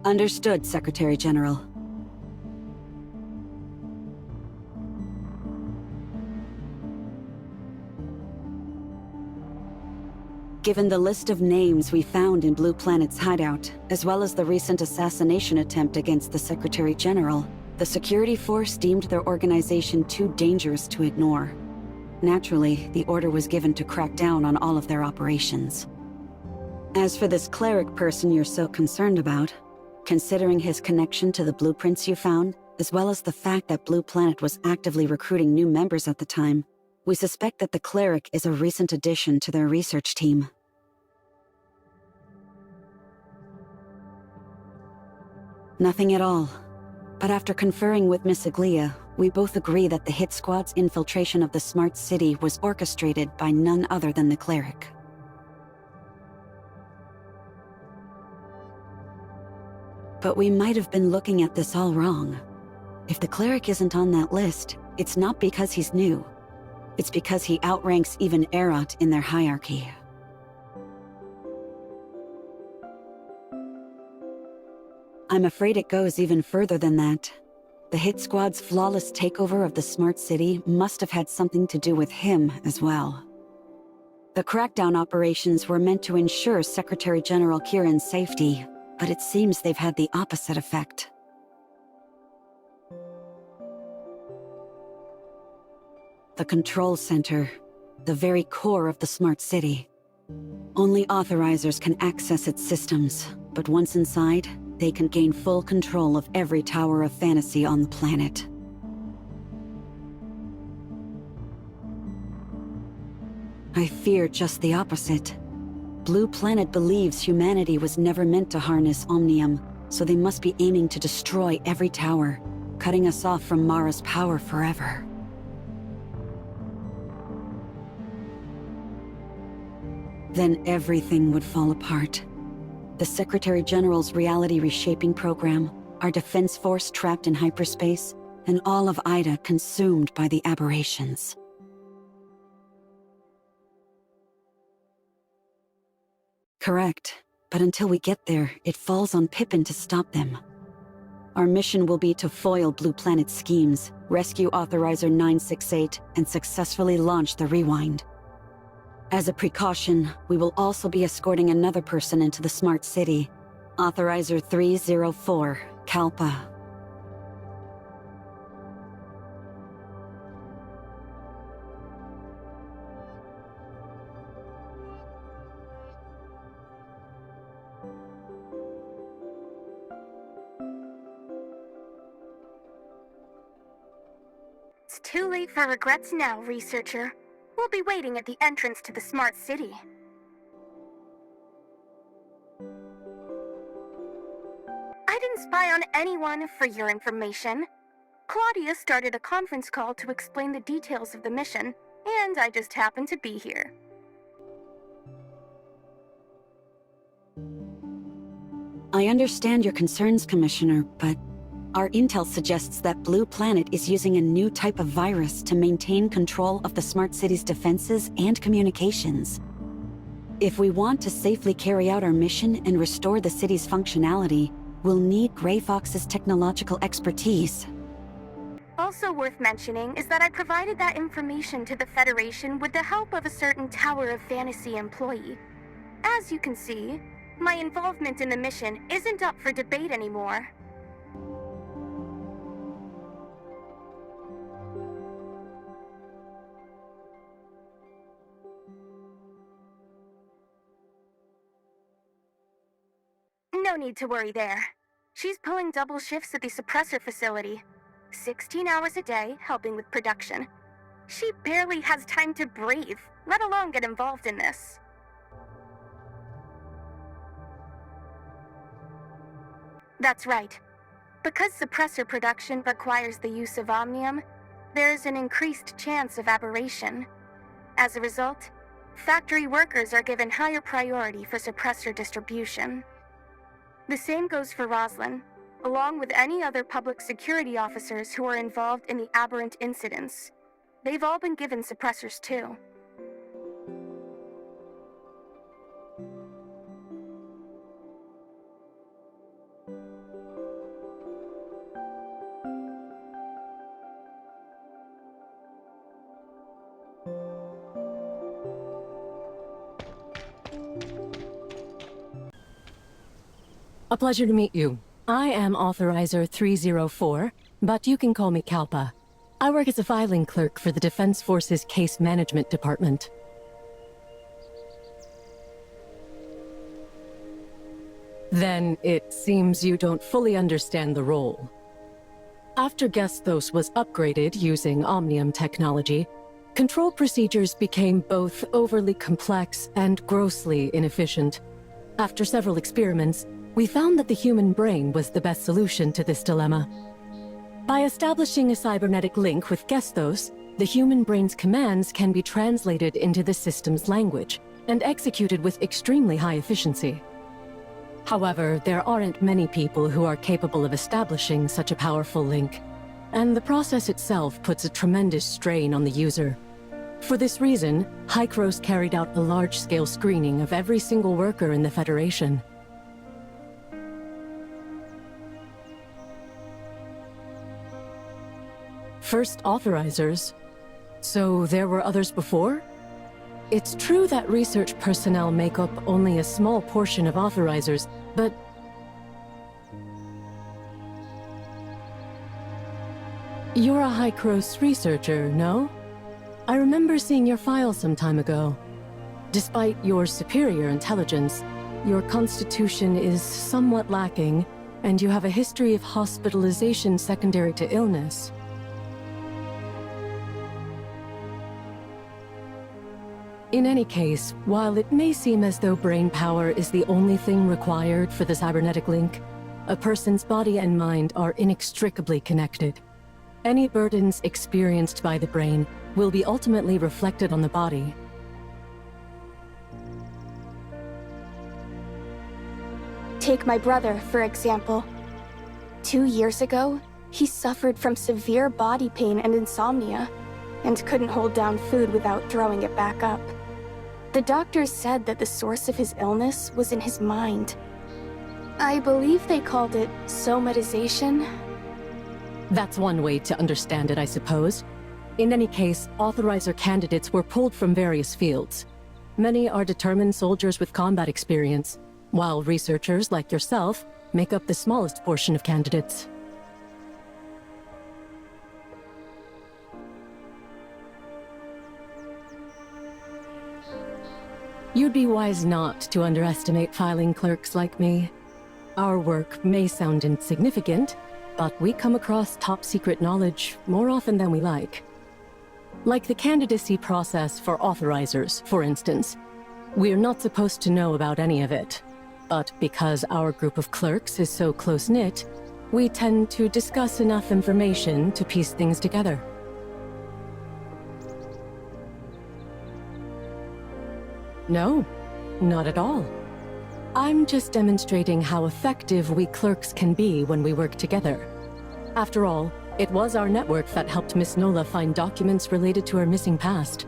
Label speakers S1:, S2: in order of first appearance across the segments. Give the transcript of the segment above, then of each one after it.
S1: Understood, Secretary General. Given the list of names we found in Blue Planet's hideout, as well as the recent assassination attempt against the Secretary General, the security force deemed their organization too dangerous to ignore. Naturally, the order was given to crack down on all of their operations. As for this cleric person you're so concerned about, considering his connection to the blueprints you found, as well as the fact that Blue Planet was actively recruiting new members at the time, we suspect that the cleric is a recent addition to their research team. Nothing at all. But after conferring with Miss Aglia, we both agree that the hit squad's infiltration of the Smart City was orchestrated by none other than the cleric. But we might have been looking at this all wrong. If the cleric isn't on that list, it's not because he's new. It's because he outranks even Erot in their hierarchy. I'm afraid it goes even further than that. The hit squad's flawless takeover of the Smart City must have had something to do with him as well. The crackdown operations were meant to ensure Secretary General Kieran's safety, but it seems they've had the opposite effect. The control center, the very core of the Smart City. Only authorizers can access its systems, but once inside, they can gain full control of every tower of fantasy on the planet. I fear just the opposite. Blue Planet believes humanity was never meant to harness Omnium, so they must be aiming to destroy every tower, cutting us off from Mara's power forever. Then everything would fall apart. The Secretary General's reality reshaping program, our defense force trapped in hyperspace, and all of Ida consumed by the aberrations. Correct, but until we get there, it falls on Pippin to stop them. Our mission will be to foil Blue Planet's schemes, rescue Authorizer 968, and successfully launch the Rewind. As a precaution, we will also be escorting another person into the Smart City, Authorizer 304, Kalpa.
S2: It's too late for regrets now, researcher. We'll be waiting at the entrance to the Smart City. I didn't spy on anyone, for your information. Claudia started a conference call to explain the details of the mission, and I just happened to be here.
S1: I understand your concerns, Commissioner, but our intel suggests that Blue Planet is using a new type of virus to maintain control of the Smart City's defenses and communications. If we want to safely carry out our mission and restore the city's functionality, we'll need Grey Fox's technological expertise.
S2: Also worth mentioning is that I provided that information to the Federation with the help of a certain Tower of Fantasy employee. As you can see, my involvement in the mission isn't up for debate anymore. No need to worry there. She's pulling double shifts at the suppressor facility. 16 hours a day, helping with production. She barely has time to breathe, let alone get involved in this. That's right. Because suppressor production requires the use of Omnium, there is an increased chance of aberration. As a result, factory workers are given higher priority for suppressor distribution. The same goes for Roslyn, along with any other public security officers who are involved in the aberrant incidents. They've all been given suppressors too.
S3: A pleasure to meet you. I am Authorizer 304, but you can call me Kalpa. I work as a filing clerk for the Defense Forces Case Management Department. Then it seems you don't fully understand the role. After Gestos was upgraded using Omnium technology, control procedures became both overly complex and grossly inefficient. After several experiments, we found that the human brain was the best solution to this dilemma. By establishing a cybernetic link with Gestos, the human brain's commands can be translated into the system's language and executed with extremely high efficiency. However, there aren't many people who are capable of establishing such a powerful link, and the process itself puts a tremendous strain on the user. For this reason, Hykros carried out a large-scale screening of every single worker in the Federation. First authorizers? So there were others before? It's true that research personnel make up only a small portion of authorizers, but... You're a Hykros researcher, no? I remember seeing your file some time ago. Despite your superior intelligence, your constitution is somewhat lacking, and you have a history of hospitalization secondary to illness. In any case, while it may seem as though brain power is the only thing required for the cybernetic link, a person's body and mind are inextricably connected. Any burdens experienced by the brain will be ultimately reflected on the body.
S2: Take my brother, for example. 2 years ago, he suffered from severe body pain and insomnia, and couldn't hold down food without throwing it back up. The doctors said that the source of his illness was in his mind. I believe they called it somatization.
S3: That's one way to understand it, I suppose. In any case, authorizer candidates were pulled from various fields. Many are determined soldiers with combat experience, while researchers like yourself make up the smallest portion of candidates. You'd be wise not to underestimate filing clerks like me. Our work may sound insignificant, but we come across top-secret knowledge more often than we like. Like the candidacy process for authorizers, for instance. We're not supposed to know about any of it. But because our group of clerks is so close-knit, we tend to discuss enough information to piece things together. No, not at all. I'm just demonstrating how effective we clerks can be when we work together. After all, it was our network that helped Miss Nola find documents related to her missing past.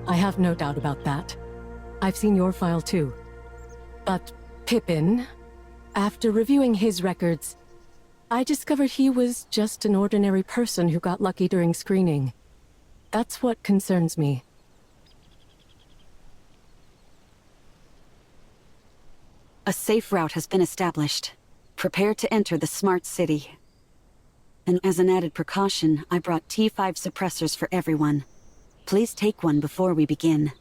S3: I have no doubt about that. I've seen your file too. But Pippin, after reviewing his records, I discovered he was just an ordinary person who got lucky during screening. That's what concerns me.
S1: A safe route has been established. Prepare to enter the smart city. And as an added precaution, I brought T5 suppressors for everyone. Please take one before we begin.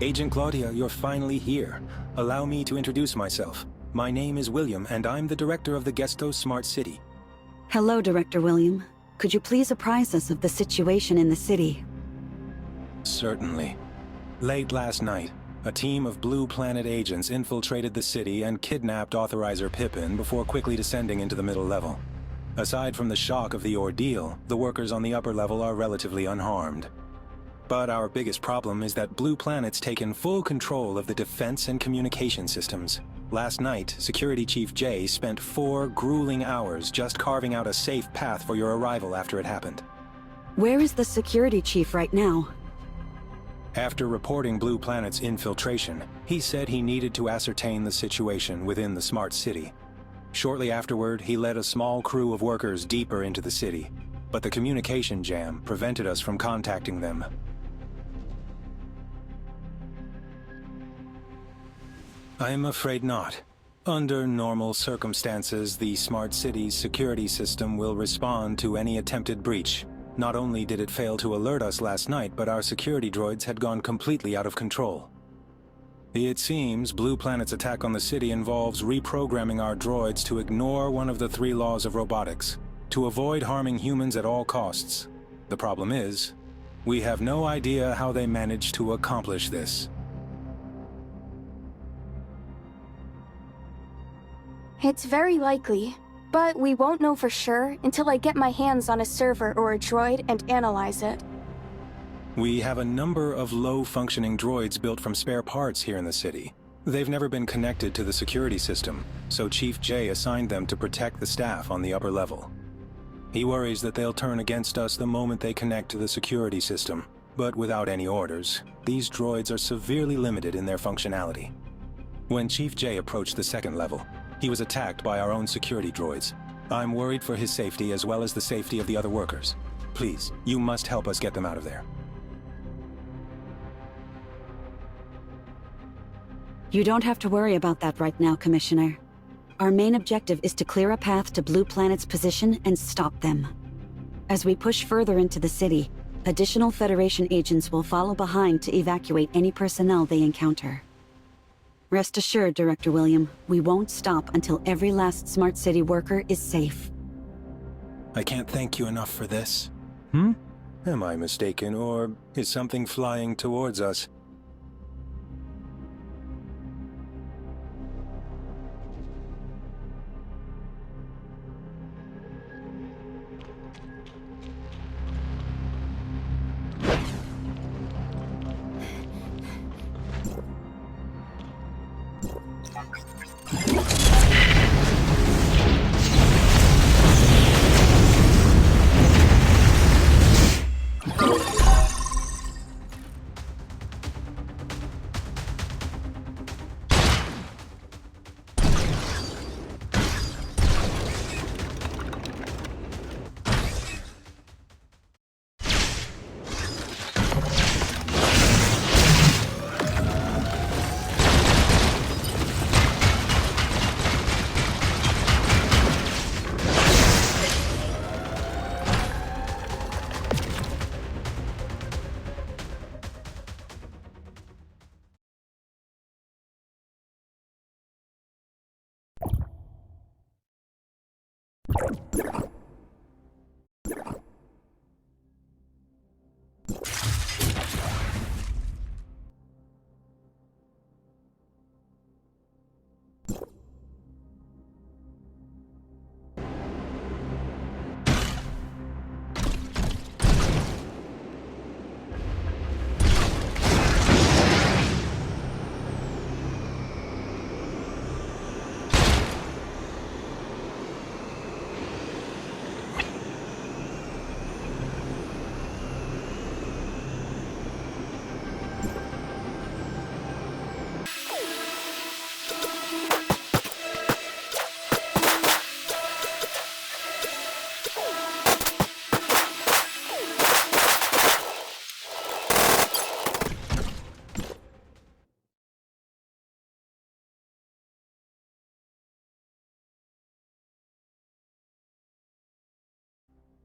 S4: Agent Claudia, you're finally here. Allow me to introduce myself. My name is William, and I'm the director of the Gestos Smart City.
S1: Hello, Director William. Could you please apprise us of the situation in the city?
S4: Certainly. Late last night, a team of Blue Planet agents infiltrated the city and kidnapped Authorizer Pippin before quickly descending into the middle level. Aside from the shock of the ordeal, the workers on the upper level are relatively unharmed. But our biggest problem is that Blue Planet's taken full control of the defense and communication systems. Last night, Security Chief Jay spent 4 grueling hours just carving out a safe path for your arrival after it happened.
S1: Where is the security chief right now?
S4: After reporting Blue Planet's infiltration, he said he needed to ascertain the situation within the smart city. Shortly afterward, he led a small crew of workers deeper into the city, but the communication jam prevented us from contacting them. I'm afraid not. Under normal circumstances, the smart city's security system will respond to any attempted breach. Not only did it fail to alert us last night, but our security droids had gone completely out of control. It seems Blue Planet's attack on the city involves reprogramming our droids to ignore one of the 3 laws of robotics, to avoid harming humans at all costs. The problem is, we have no idea how they managed to accomplish this.
S2: It's very likely, but we won't know for sure until I get my hands on a server or a droid and analyze it.
S4: We have a number of low-functioning droids built from spare parts here in the city. They've never been connected to the security system, so Chief Jay assigned them to protect the staff on the upper level. He worries that they'll turn against us the moment they connect to the security system, but without any orders, these droids are severely limited in their functionality. When Chief Jay approached the second level, he was attacked by our own security droids. I'm worried for his safety as well as the safety of the other workers. Please, you must help us get them out of there.
S1: You don't have to worry about that right now, Commissioner. Our main objective is to clear a path to Blue Planet's position and stop them. As we push further into the city, additional Federation agents will follow behind to evacuate any personnel they encounter. Rest assured, Director William, we won't stop until every last Smart City worker is safe.
S4: I can't thank you enough for this. Am I mistaken, or is something flying towards us?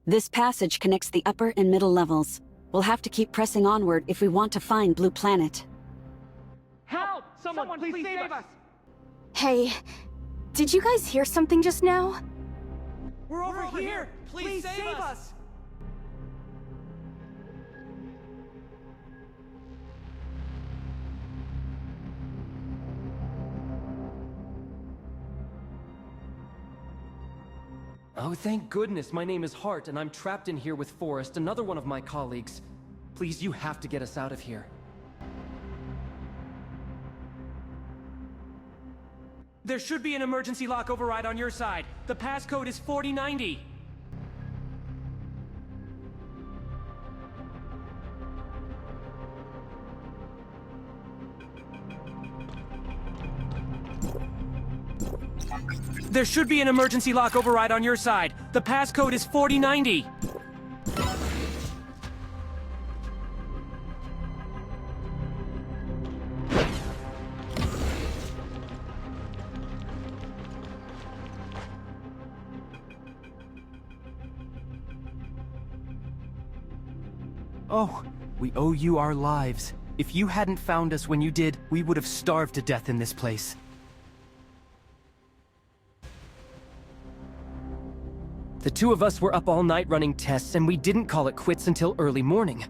S1: This passage connects the upper and middle levels. We'll have to keep pressing onward if we want to find Blue Planet.
S5: Help! Someone please save us!
S2: Hey, did you guys hear something just now?
S5: We're over here! Please save us!
S6: Oh, thank goodness my name is Hart and I'm trapped in here with Forrest, another one of my colleagues. Please, you have to get us out of here.
S5: There should be an emergency lock override on your side. The passcode is 4090. There should be an emergency lock override on your side. The passcode is 4090.
S6: Oh, we owe you our lives. If you hadn't found us when you did, we would have starved to death in this place. The two of us were up all night running tests, and we didn't call it quits until early morning.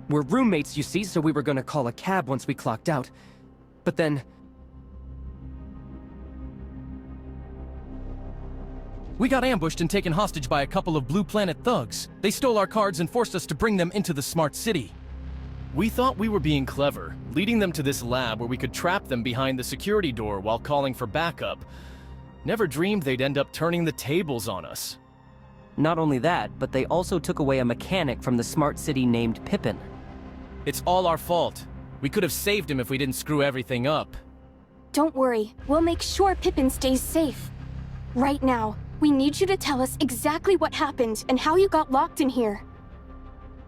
S6: We're roommates, you see, so we were gonna call a cab once we clocked out. But then...
S7: we got ambushed and taken hostage by a couple of Blue Planet thugs. They stole our cards and forced us to bring them into the smart city. We thought we were being clever, leading them to this lab where we could trap them behind the security door while calling for backup. Never dreamed they'd end up turning the tables on us.
S8: Not only that, but they also took away a mechanic from the smart city named Pippin.
S7: It's all our fault. We could have saved him if we didn't screw everything up.
S2: Don't worry, we'll make sure Pippin stays safe. Right now, we need you to tell us exactly what happened and how you got locked in here.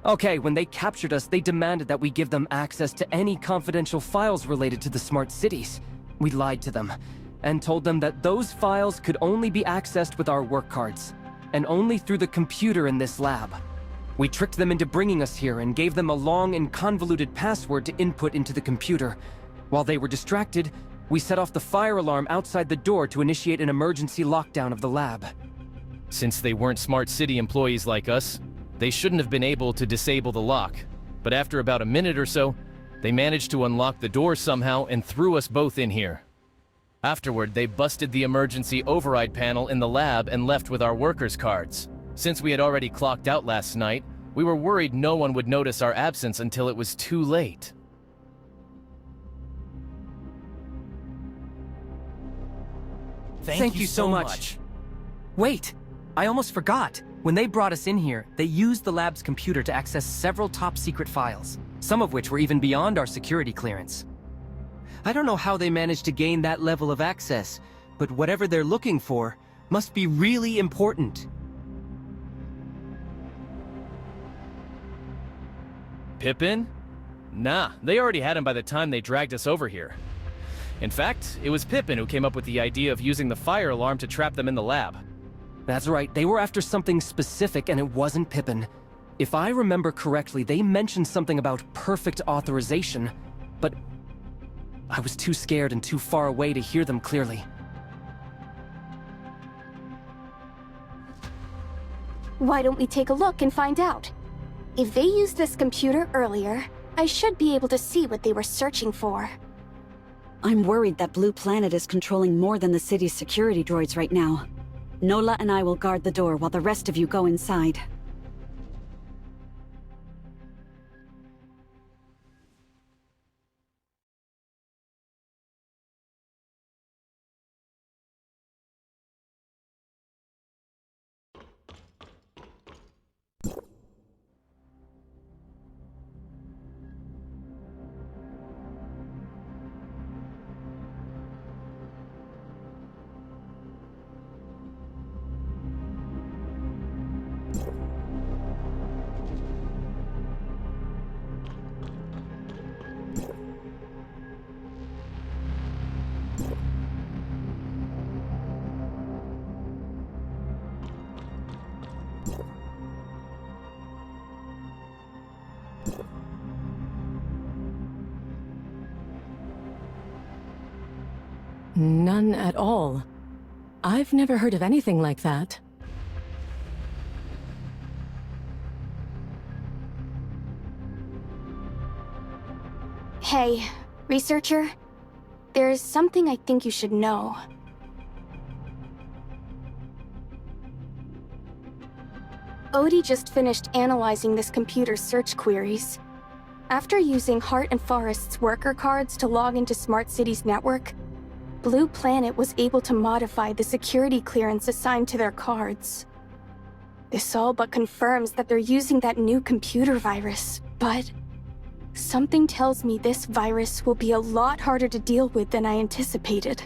S6: Okay, when they captured us, they demanded that we give them access to any confidential files related to the smart cities. We lied to them, and told them that those files could only be accessed with our work cards, and only through the computer in this lab. We tricked them into bringing us here and gave them a long and convoluted password to input into the computer. While they were distracted, we set off the fire alarm outside the door to initiate an emergency lockdown of the lab.
S7: Since they weren't smart city employees like us, they shouldn't have been able to disable the lock. But after about a minute or so, they managed to unlock the door somehow and threw us both in here. Afterward, they busted the emergency override panel in the lab and left with our workers' cards. Since we had already clocked out last night, we were worried no one would notice our absence until it was too late.
S6: Thank you so much. Wait, I almost forgot. When they brought us in here, they used the lab's computer to access several top-secret files, some of which were even beyond our security clearance. I don't know how they managed to gain that level of access, but whatever they're looking for must be really important.
S7: Pippin? Nah, they already had him by the time they dragged us over here. In fact, it was Pippin who came up with the idea of using the fire alarm to trap them in the lab.
S6: That's right, they were after something specific and it wasn't Pippin. If I remember correctly, they mentioned something about perfect authorization, but I was too scared and too far away to hear them clearly.
S2: Why don't we take a look and find out? If they used this computer earlier, I should be able to see what they were searching for.
S1: I'm worried that Blue Planet is controlling more than the city's security droids right now. Nola and I will guard the door while the rest of you go inside.
S3: None at all. I've never heard of anything like that.
S2: Hey, researcher. There's something I think you should know. Odie just finished analyzing this computer's search queries. After using Hart and Forrest's worker cards to log into Smart City's network, Blue Planet was able to modify the security clearance assigned to their cards. This all but confirms that they're using that new computer virus, but something tells me this virus will be a lot harder to deal with than I anticipated.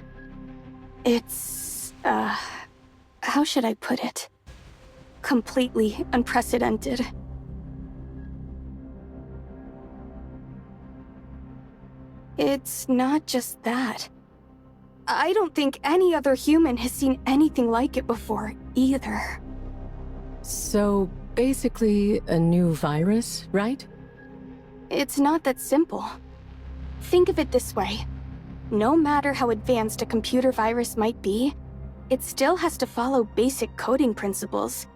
S2: It's, how should I put it? Completely unprecedented. It's not just that. I don't think any other human has seen anything like it before, either.
S3: So, basically a new virus, right?
S2: It's not that simple. Think of it this way. No matter how advanced a computer virus might be, it still has to follow basic coding principles,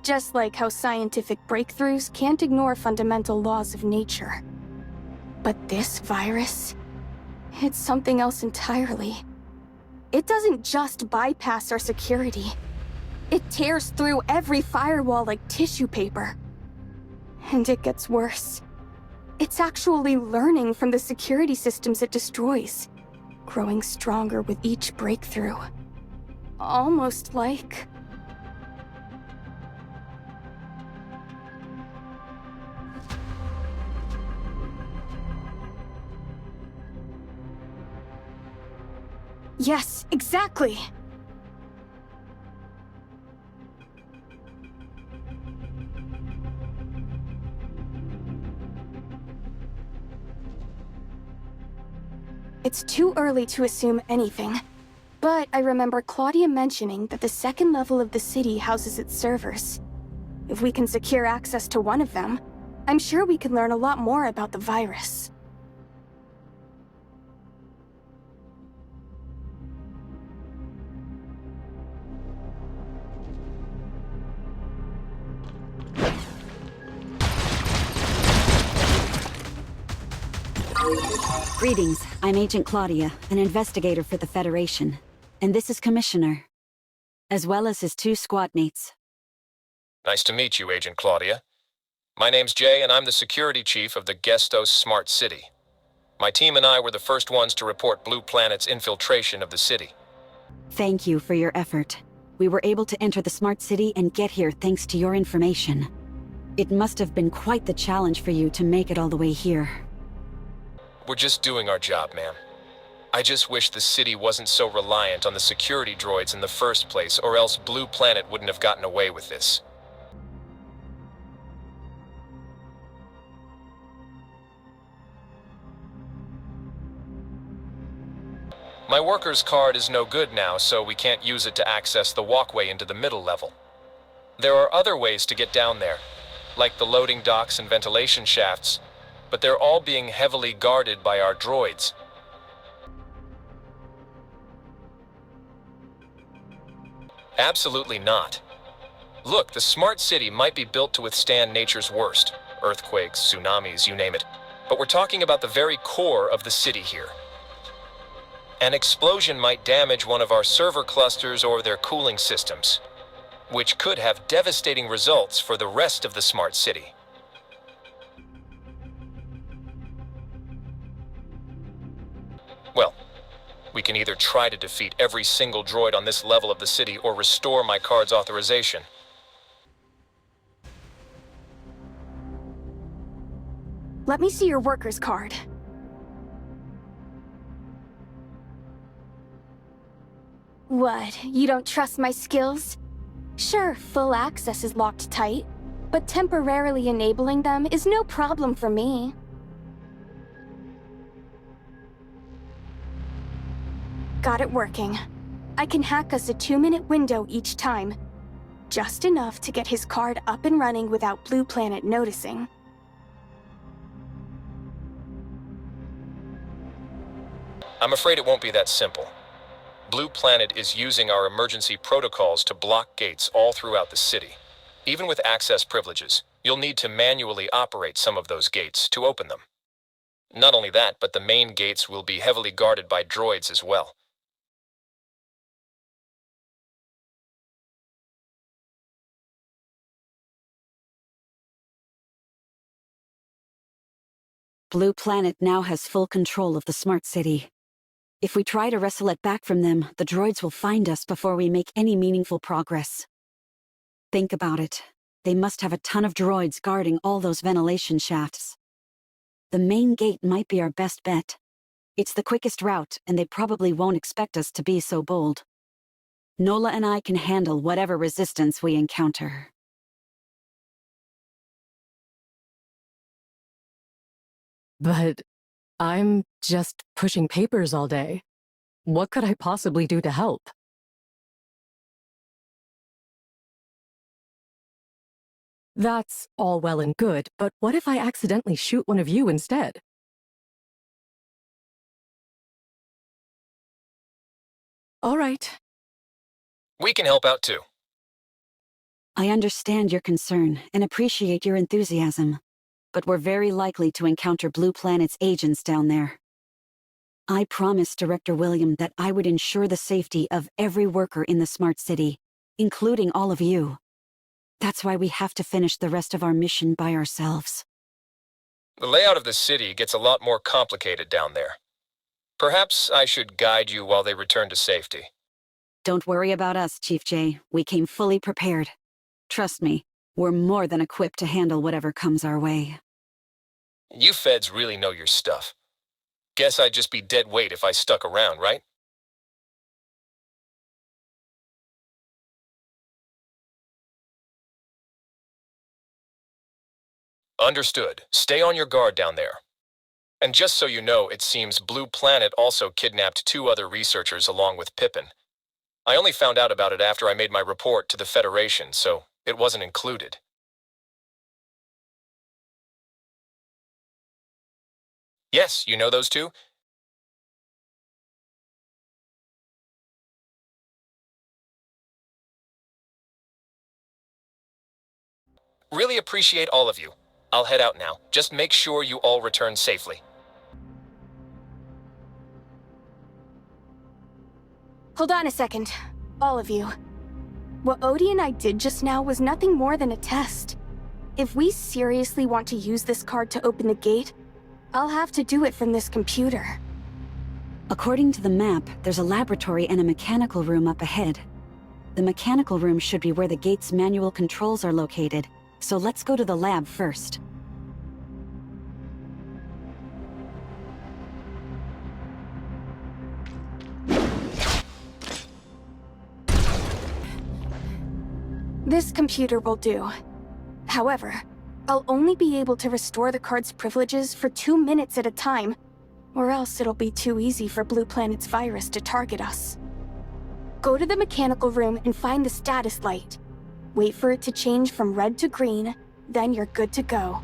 S2: just like how scientific breakthroughs can't ignore fundamental laws of nature. But this virus, it's something else entirely. It doesn't just bypass our security. It tears through every firewall like tissue paper. And it gets worse. It's actually learning from the security systems it destroys, growing stronger with each breakthrough. Almost like... Yes, exactly! It's too early to assume anything, but I remember Claudia mentioning that the second level of the city houses its servers. If we can secure access to one of them, I'm sure we can learn a lot more about the virus.
S1: Greetings, I'm Agent Claudia, an investigator for the Federation. And this is Commissioner, as well as his 2 squad mates.
S9: Nice to meet you, Agent Claudia. My name's Jay, and I'm the security chief of the Gestos Smart City. My team and I were the first ones to report Blue Planet's infiltration of the city.
S1: Thank you for your effort. We were able to enter the Smart City and get here thanks to your information. It must have been quite the challenge for you to make it all the way here.
S9: We're just doing our job, ma'am. I just wish the city wasn't so reliant on the security droids in the first place, or else Blue Planet wouldn't have gotten away with this. My worker's card is no good now, so we can't use it to access the walkway into the middle level. There are other ways to get down there, like the loading docks and ventilation shafts, but they're all being heavily guarded by our droids. Absolutely not. Look, the smart city might be built to withstand nature's worst, earthquakes, tsunamis, you name it, but we're talking about the very core of the city here. An explosion might damage one of our server clusters or their cooling systems, which could have devastating results for the rest of the smart city. Well, we can either try to defeat every single droid on this level of the city or restore my card's authorization.
S2: Let me see your worker's card. What, you don't trust my skills? Sure, full access is locked tight, but temporarily enabling them is no problem for me. Got it working. I can hack us a 2-minute window each time. Just enough to get his card up and running without Blue Planet noticing.
S9: I'm afraid it won't be that simple. Blue Planet is using our emergency protocols to block gates all throughout the city. Even with access privileges, you'll need to manually operate some of those gates to open them. Not only that, but the main gates will be heavily guarded by droids as well.
S1: Blue Planet now has full control of the smart city. If we try to wrestle it back from them, the droids will find us before we make any meaningful progress. Think about it. They must have a ton of droids guarding all those ventilation shafts. The main gate might be our best bet. It's the quickest route, and they probably won't expect us to be so bold. Nola and I can handle whatever resistance we encounter.
S3: But I'm just pushing papers all day. What could I possibly do to help? That's all well and good, but what if I accidentally shoot one of you instead? All right.
S9: We can help out too.
S1: I understand your concern and appreciate your enthusiasm, but we're very likely to encounter Blue Planet's agents down there. I promised Director William that I would ensure the safety of every worker in the smart city, including all of you. That's why we have to finish the rest of our mission by ourselves.
S9: The layout of the city gets a lot more complicated down there. Perhaps I should guide you while they return to safety.
S1: Don't worry about us, Chief J. We came fully prepared. Trust me, we're more than equipped to handle whatever comes our way.
S9: You feds really know your stuff. Guess I'd just be dead weight if I stuck around, right? Understood. Stay on your guard down there. And just so you know, it seems Blue Planet also kidnapped 2 other researchers along with Pippin. I only found out about it after I made my report to the Federation, so it wasn't included. Yes, you know those 2? Really appreciate all of you. I'll head out now. Just make sure you all return safely.
S2: Hold on a second. All of you. What Odie and I did just now was nothing more than a test. If we seriously want to use this card to open the gate, I'll have to do it from this computer.
S1: According to the map, there's a laboratory and a mechanical room up ahead. The mechanical room should be where the gate's manual controls are located, so let's go to the lab first.
S2: This computer will do. However, I'll only be able to restore the card's privileges for 2 minutes at a time, or else it'll be too easy for Blue Planet's virus to target us. Go to the mechanical room and find the status light. Wait for it to change from red to green, then you're good to go.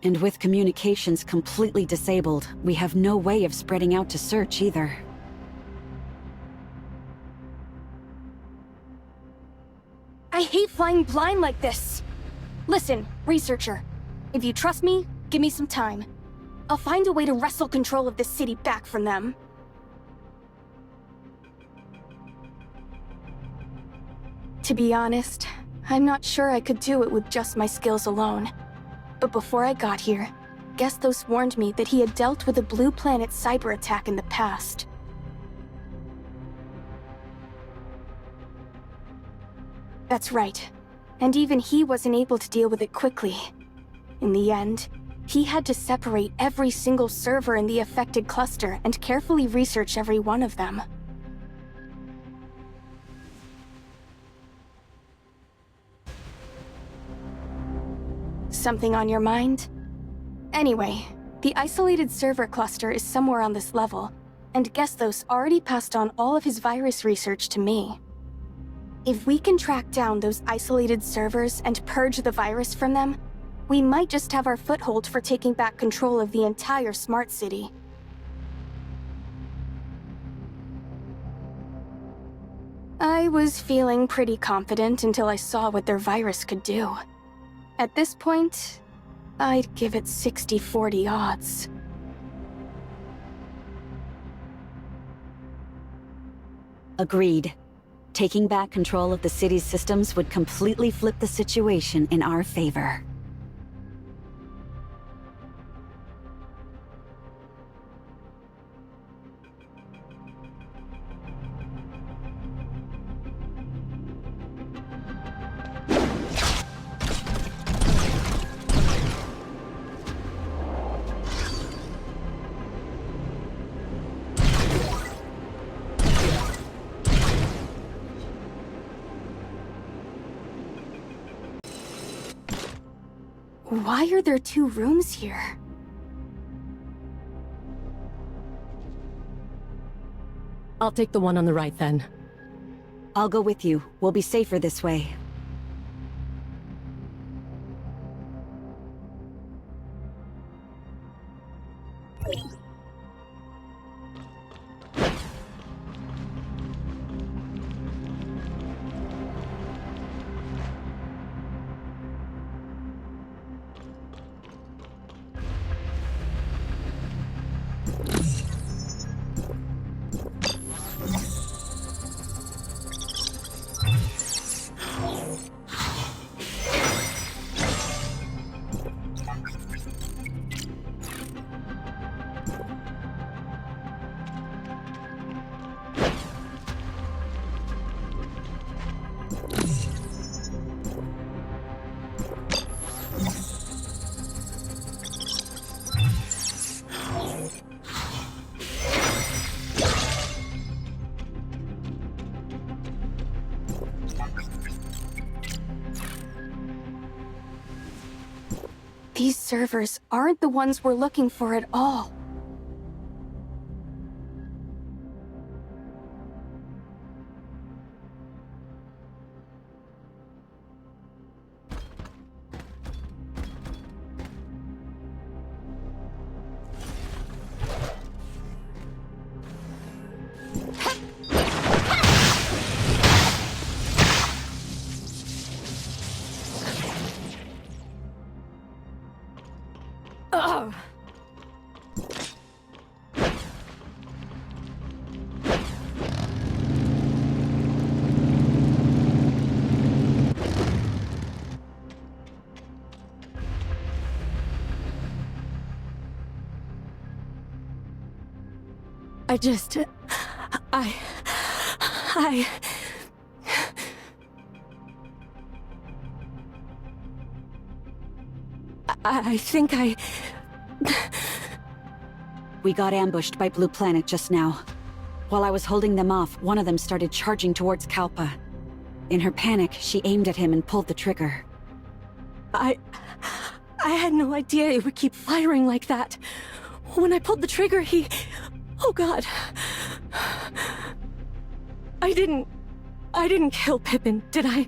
S1: And with communications completely disabled, we have no way of spreading out to search either.
S2: I hate flying blind like this. Listen, researcher. If you trust me, give me some time. I'll find a way to wrestle control of this city back from them. To be honest, I'm not sure I could do it with just my skills alone. But before I got here, Gestos warned me that he had dealt with a Blue Planet cyber attack in the past. That's right. And even he wasn't able to deal with it quickly. In the end, he had to separate every single server in the affected cluster and carefully research every one of them. Something on your mind? Anyway, the isolated server cluster is somewhere on this level, and Gestos already passed on all of his virus research to me. If we can track down those isolated servers and purge the virus from them, we might just have our foothold for taking back control of the entire smart city. I was feeling pretty confident until I saw what their virus could do. At this point, I'd give it 60-40 odds.
S1: Agreed. Taking back control of the city's systems would completely flip the situation in our favor.
S2: Why are there 2 rooms here?
S3: I'll take the one on the right then.
S1: I'll go with you. We'll be safer this way.
S2: These servers aren't the ones we're looking for at all.
S3: I think I...
S1: We got ambushed by Blue Planet just now. While I was holding them off, one of them started charging towards Kalpa. In her panic, she aimed at him and pulled the trigger.
S3: I had no idea it would keep firing like that. When I pulled the trigger, he... Oh god. I didn't kill Pippin, did I?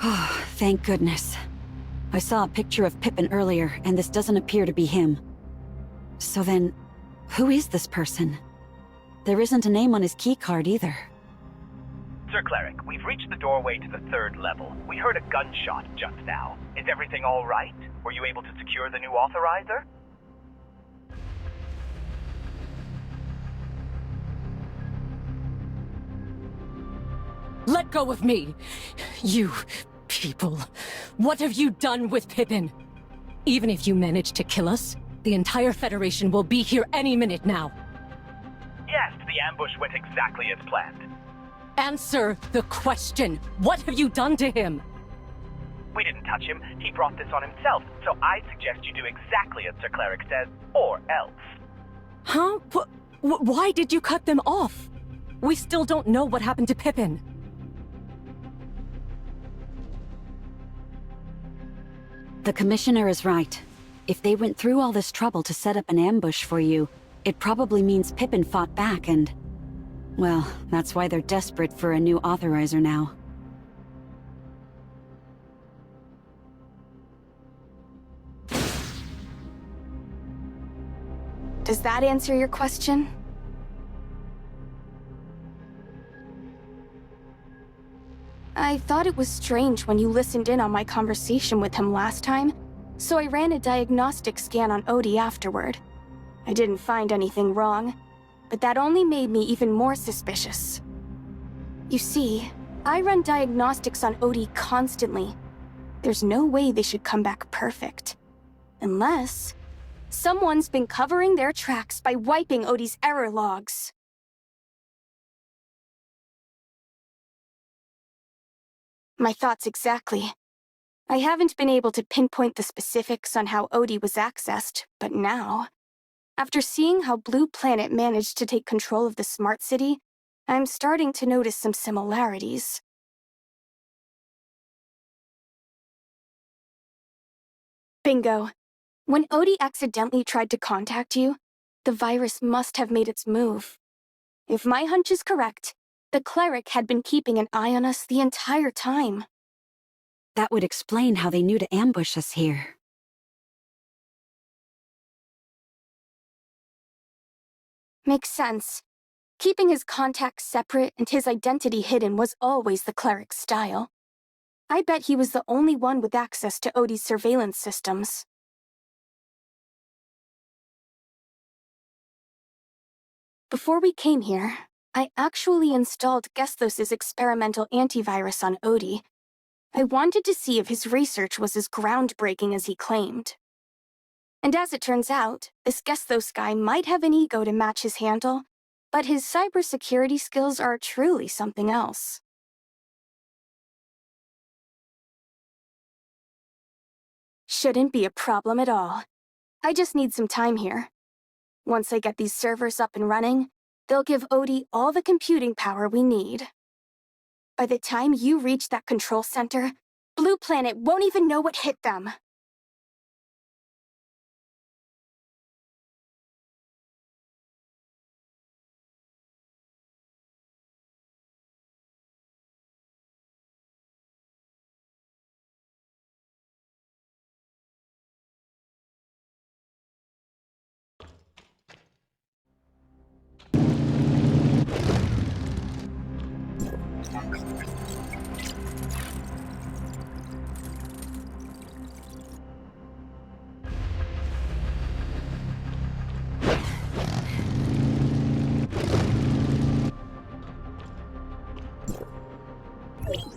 S1: Oh, thank goodness. I saw a picture of Pippin earlier, and this doesn't appear to be him. So then, who is this person? There isn't a name on his keycard either.
S10: Sir Cleric, we've reached the doorway to the 3rd level. We heard a gunshot just now. Is everything all right? Were you able to secure the new authorizer?
S3: Let go of me! You people. What have you done with Pippin? Even if you manage to kill us, the entire Federation will be here any minute now.
S10: Yeah, Yes, the ambush went exactly as planned.
S3: Answer the question. What have you done to him?
S10: We didn't touch him. He brought this on himself, so I suggest you do exactly as Sir Cleric says, or else.
S3: Huh? Why did you cut them off? We still don't know what happened to Pippin.
S1: The Commissioner is right. If they went through all this trouble to set up an ambush for you, it probably means Pippin fought back and... well, that's why they're desperate for a new authorizer now.
S2: Does that answer your question? I thought it was strange when you listened in on my conversation with him last time, so I ran a diagnostic scan on Odie afterward. I didn't find anything wrong, but that only made me even more suspicious. You see, I run diagnostics on Odie constantly. There's no way they should come back perfect. Unless... someone's been covering their tracks by wiping Odie's error logs. My thoughts exactly. I haven't been able to pinpoint the specifics on how Odie was accessed, but now, after seeing how Blue Planet managed to take control of the Smart City, I'm starting to notice some similarities. Bingo. When Odie accidentally tried to contact you, the virus must have made its move. If my hunch is correct, the Cleric had been keeping an eye on us the entire time.
S1: That would explain how they knew to ambush us here.
S2: Makes sense. Keeping his contacts separate and his identity hidden was always the Cleric's style. I bet he was the only one with access to Odie's surveillance systems. Before we came here, I actually installed Gesthos' experimental antivirus on Odie. I wanted to see if his research was as groundbreaking as he claimed. And as it turns out, this Gesthos guy might have an ego to match his handle, but his cybersecurity skills are truly something else. Shouldn't be a problem at all. I just need some time here. Once I get these servers up and running, they'll give Odie all the computing power we need. By the time you reach that control center, Blue Planet won't even know what hit them.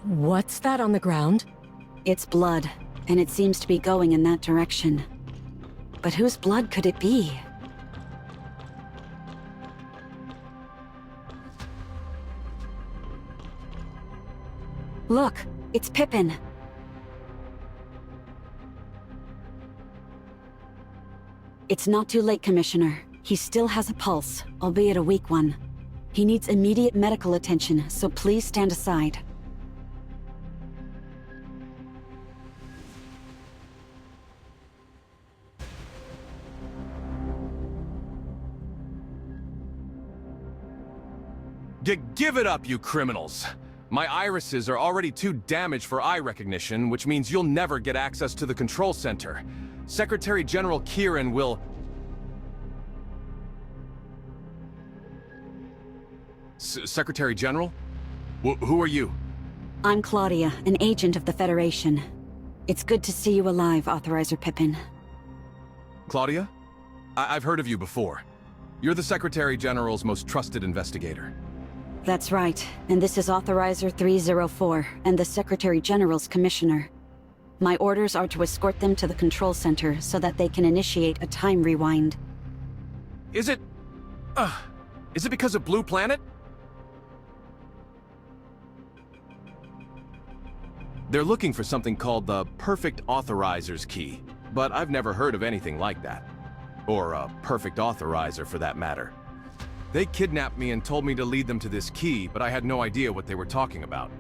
S3: What's that on the ground?
S1: It's blood, and it seems to be going in that direction. But whose blood could it be? Look, it's Pippin. It's not too late, Commissioner. He still has a pulse, albeit a weak one. He needs immediate medical attention, so please stand aside.
S11: Give it up, you criminals! My irises are already too damaged for eye recognition, which means you'll never get access to the control center. Secretary General Kieran will... Secretary General? Who are you?
S1: I'm Claudia, an agent of the Federation. It's good to see you alive, Authorizer Pippin.
S11: Claudia? I've heard of you before. You're the Secretary General's most trusted investigator.
S1: That's right, and this is Authorizer 304, and the Secretary General's Commissioner. My orders are to escort them to the control center so that they can initiate a time rewind.
S11: Is Is it because of Blue Planet? They're looking for something called the Perfect Authorizer's Key, but I've never heard of anything like that. Or a Perfect Authorizer, for that matter. They kidnapped me and told me to lead them to this key, but I had no idea what they were talking about.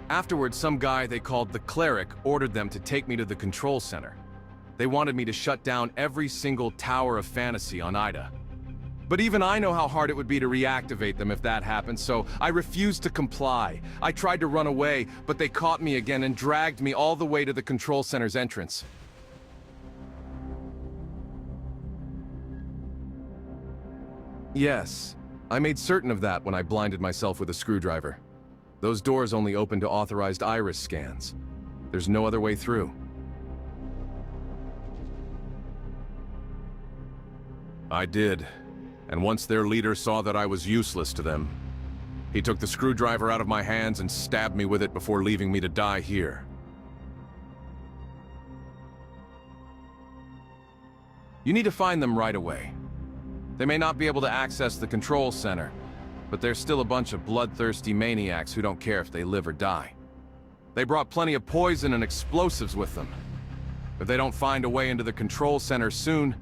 S11: Afterwards, some guy they called the Cleric ordered them to take me to the control center. They wanted me to shut down every single Tower of Fantasy on Ida. But even I know how hard it would be to reactivate them if that happened, so I refused to comply. I tried to run away, but they caught me again and dragged me all the way to the control center's entrance. Yes, I made certain of that when I blinded myself with a screwdriver. Those doors only open to authorized iris scans. There's no other way through. I did. And once their leader saw that I was useless to them, he took the screwdriver out of my hands and stabbed me with it before leaving me to die here. You need to find them right away. They may not be able to access the control center, but they're still a bunch of bloodthirsty maniacs who don't care if they live or die. They brought plenty of poison and explosives with them. If they don't find a way into the control center soon,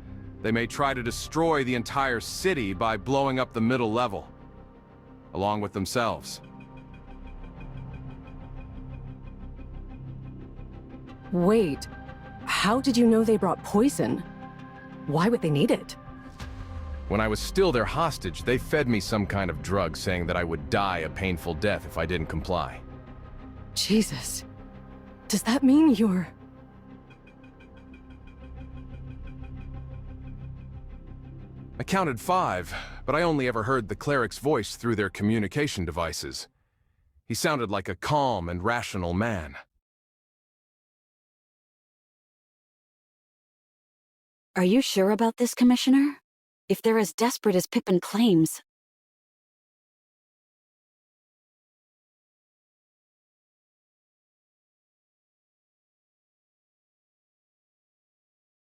S11: they may try to destroy the entire city by blowing up the middle level, along with themselves.
S3: Wait, how did you know they brought poison? Why would they need it?
S11: When I was still their hostage, they fed me some kind of drug saying that I would die a painful death if I didn't comply.
S3: Jesus. Does that mean you're...
S11: I counted 5, but I only ever heard the cleric's voice through their communication devices. He sounded like a calm and rational man.
S1: Are you sure about this, Commissioner? If they're as desperate as Pippin claims...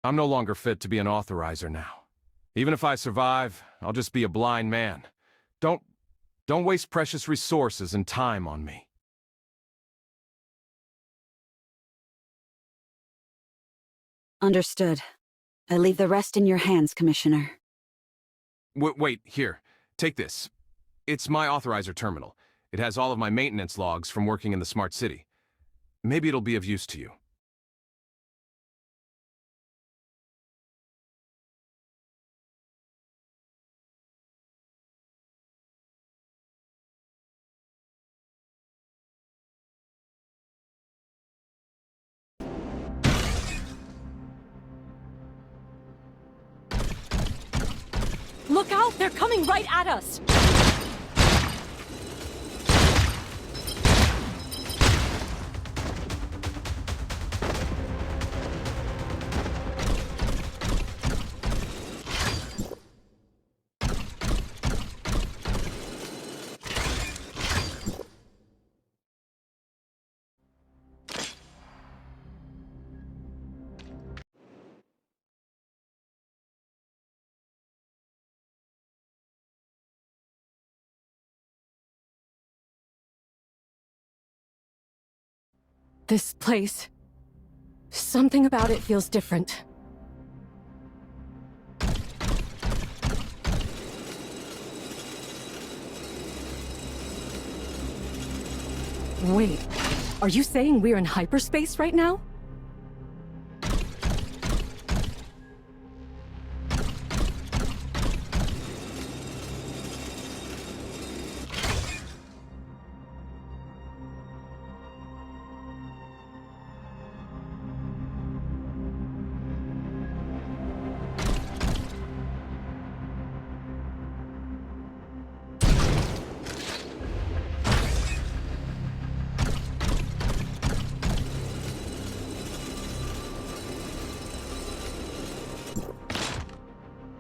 S11: I'm no longer fit to be an authorizer now. Even if I survive, I'll just be a blind man. Don't waste precious resources and time on me.
S1: Understood. I leave the rest in your hands, Commissioner.
S11: Wait, here. Take this. It's my authorizer terminal. It has all of my maintenance logs from working in the smart city. Maybe it'll be of use to you.
S3: Look out! They're coming right at us! This place... something about it feels different. Wait, are you saying we're in hyperspace right now?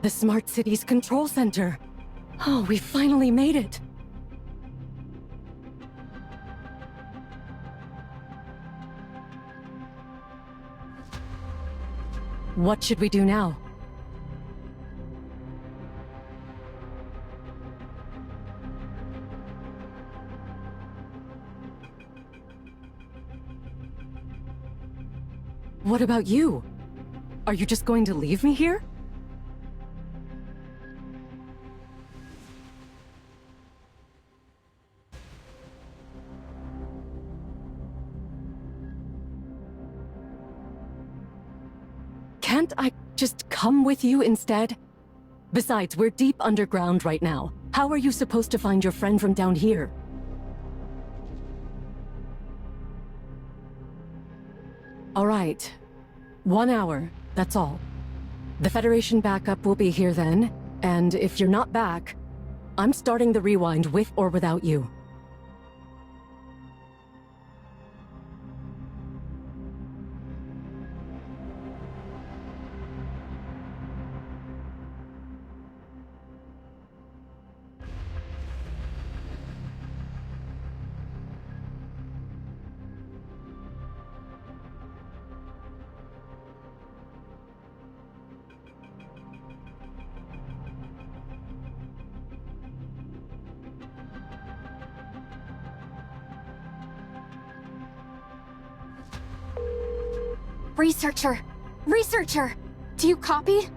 S3: The Smart City's control center. Oh, we finally made it. What should we do now? What about you? Are you just going to leave me here? Can't I just come with you instead? Besides, we're deep underground right now. How are you supposed to find your friend from down here? All right. 1 hour, that's all. The Federation backup will be here then, and if you're not back, I'm starting the rewind with or without you.
S2: Researcher! Researcher! Do you copy?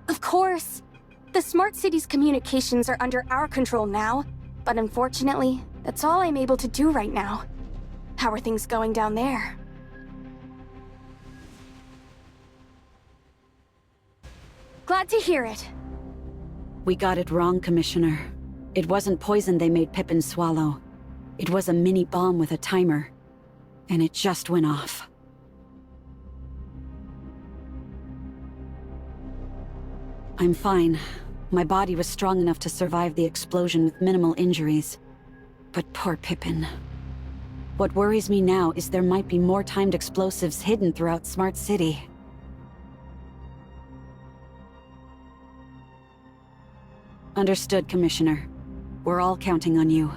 S2: Of course! The Smart City's communications are under our control now, but unfortunately, that's all I'm able to do right now. How are things going down there? Glad to hear it.
S1: We got it wrong, Commissioner. It wasn't poison they made Pippin swallow. It was a mini bomb with a timer. And it just went off. I'm fine. My body was strong enough to survive the explosion with minimal injuries. But poor Pippin. What worries me now is there might be more timed explosives hidden throughout Smart City. Understood, Commissioner. We're all counting on you.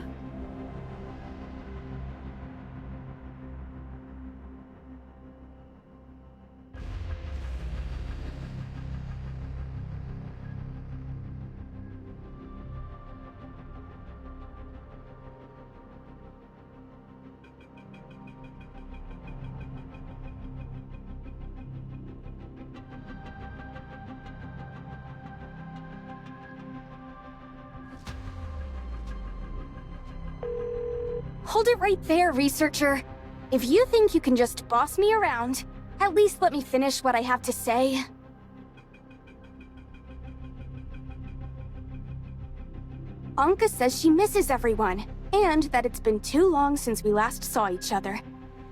S2: Hold it right there, Researcher. If you think you can just boss me around, at least let me finish what I have to say. Anka says she misses everyone, and that it's been too long since we last saw each other.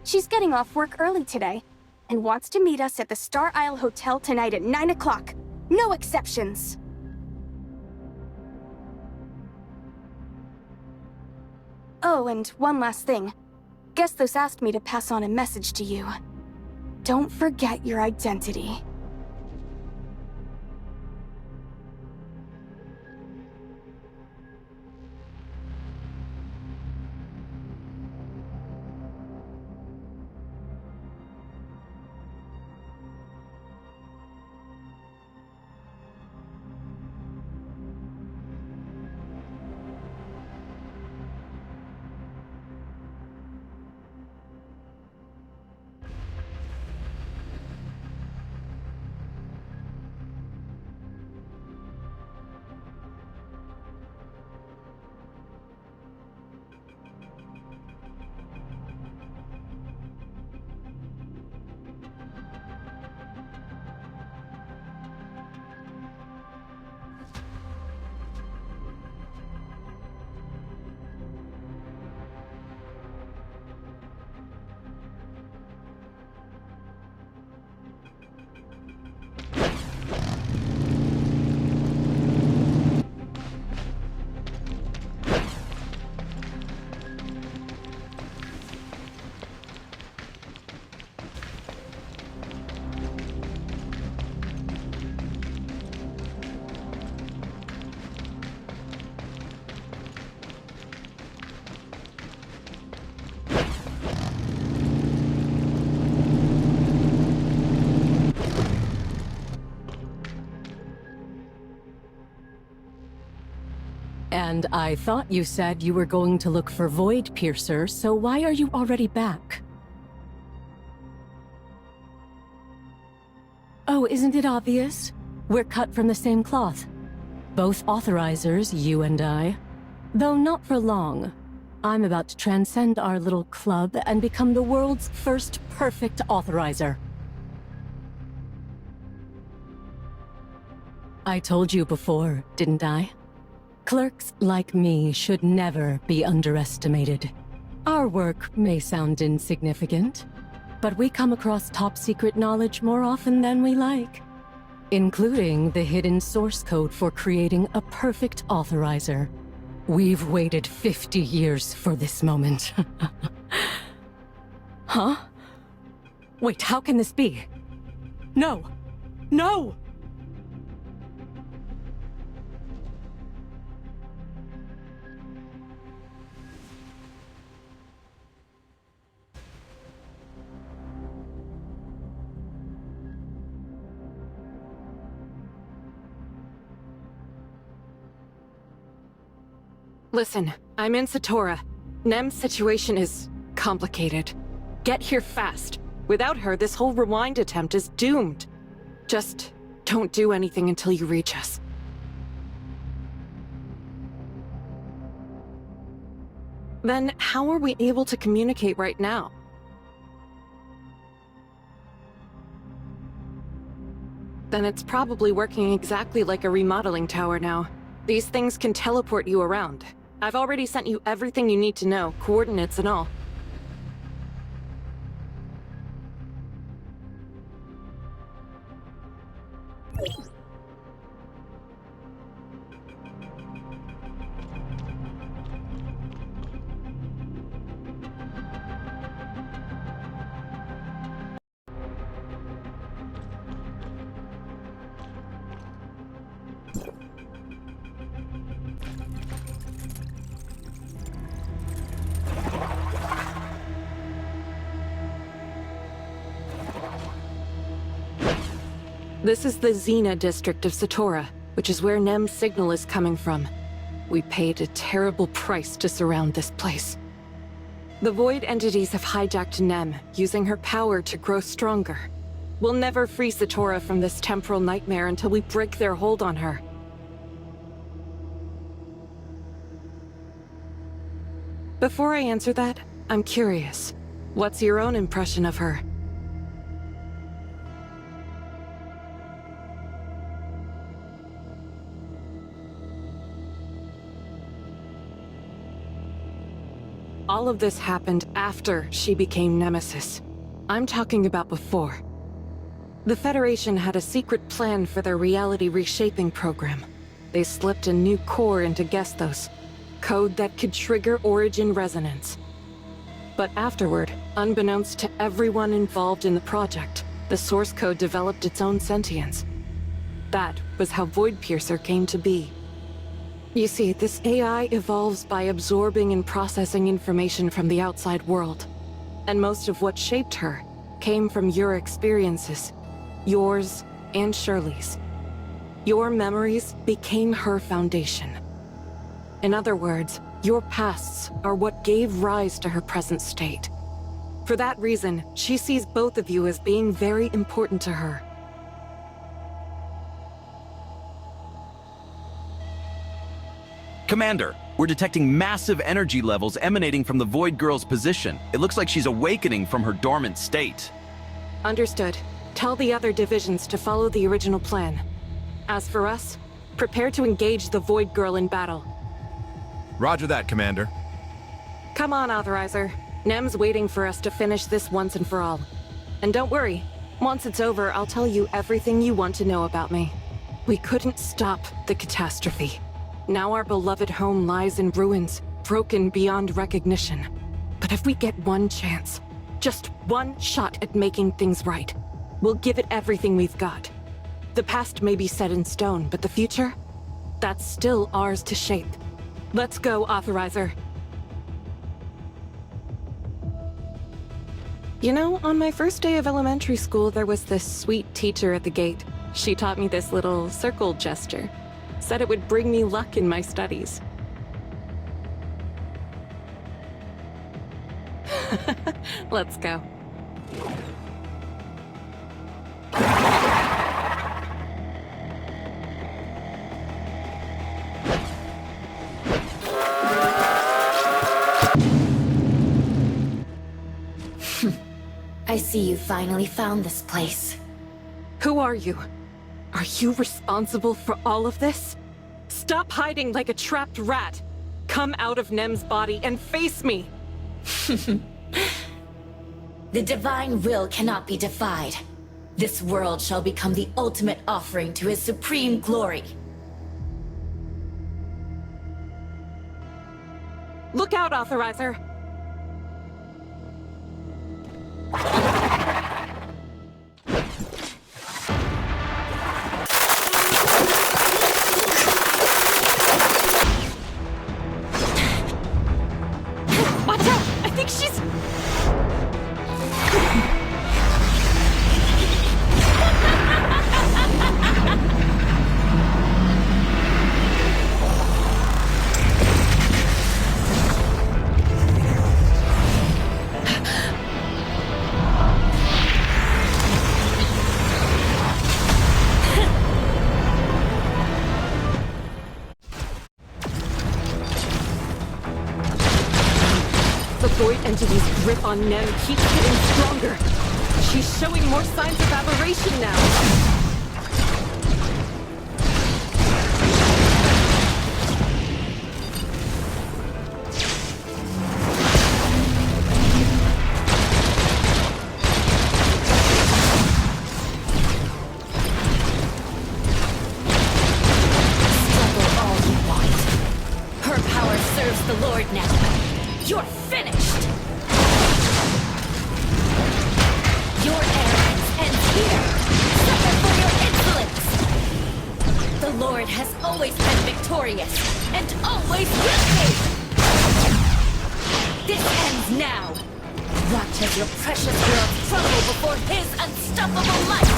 S2: She's getting off work early today, and wants to meet us at the Star Isle Hotel tonight at 9 o'clock. No exceptions! Oh, and one last thing. Gestos asked me to pass on a message to you. Don't forget your identity.
S3: And I thought you said you were going to look for Void Piercer, so why are you already back? Oh, isn't it obvious? We're cut from the same cloth. Both authorizers, you and I. Though not for long. I'm about to transcend our little club and become the world's first perfect authorizer. I told you before, didn't I? Clerks like me should never be underestimated. Our work may sound insignificant, but we come across top-secret knowledge more often than we like, including the hidden source code for creating a perfect authorizer. We've waited 50 years for this moment. Huh? Wait, how can this be? No! No!
S12: Listen, I'm in Satora. Nem's situation is complicated. Get here fast. Without her, this whole rewind attempt is doomed. Just don't do anything until you reach us. Then how are we able to communicate right now? Then it's probably working exactly like a remodeling tower now. These things can teleport you around. I've already sent you everything you need to know, coordinates and all. This is the Xena district of Satora, which is where Nem's signal is coming from. We paid a terrible price to surround this place. The Void entities have hijacked Nem, using her power to grow stronger. We'll never free Satora from this temporal nightmare until we break their hold on her. Before I answer that, I'm curious. What's your own impression of her? All of this happened after she became Nemesis. I'm talking about before. The Federation had a secret plan for their reality reshaping program. They slipped a new core into Gestos, code that could trigger Origin resonance. But afterward, unbeknownst to everyone involved in the project, the source code developed its own sentience. That was how Void Piercer came to be. You see, this AI evolves by absorbing and processing information from the outside world. And most of what shaped her came from your experiences. Yours and Shirley's. Your memories became her foundation. In other words, your pasts are what gave rise to her present state. For that reason, she sees both of you as being very important to her.
S13: Commander, we're detecting massive energy levels emanating from the Void Girl's position. It looks like she's awakening from her dormant state.
S12: Understood. Tell the other divisions to follow the original plan. As for us, prepare to engage the Void Girl in battle.
S11: Roger that, Commander.
S12: Come on, Authorizer. Nem's waiting for us to finish this once and for all. And don't worry, once it's over, I'll tell you everything you want to know about me. We couldn't stop the catastrophe. Now our beloved home lies in ruins, broken beyond recognition. But if we get one chance, just one shot at making things right, we'll give it everything we've got. The past may be set in stone, but the future? That's still ours to shape. Let's go, Authorizer. You know, on my first day of elementary school, there was this sweet teacher at the gate. She taught me this little circle gesture. Said it would bring me luck in my studies. Let's go.
S14: I see you finally found this place.
S12: Who are you? Are you responsible for all of this? Stop hiding like a trapped rat. Come out of Nem's body and face me!
S14: The divine will cannot be defied. This world shall become the ultimate offering to his supreme glory.
S12: Look out, Authorizer! Watch out! I think she's... The Void Entity's grip on Nem keeps getting stronger. She's showing more signs of aberration now.
S14: Struggle all you want. Her power serves the Lord now. You're finished! Your arrogance ends here! Suffer for your insolence! The Lord has always been victorious, and always will be! This ends now! Watch as your precious world crumble before his unstoppable might!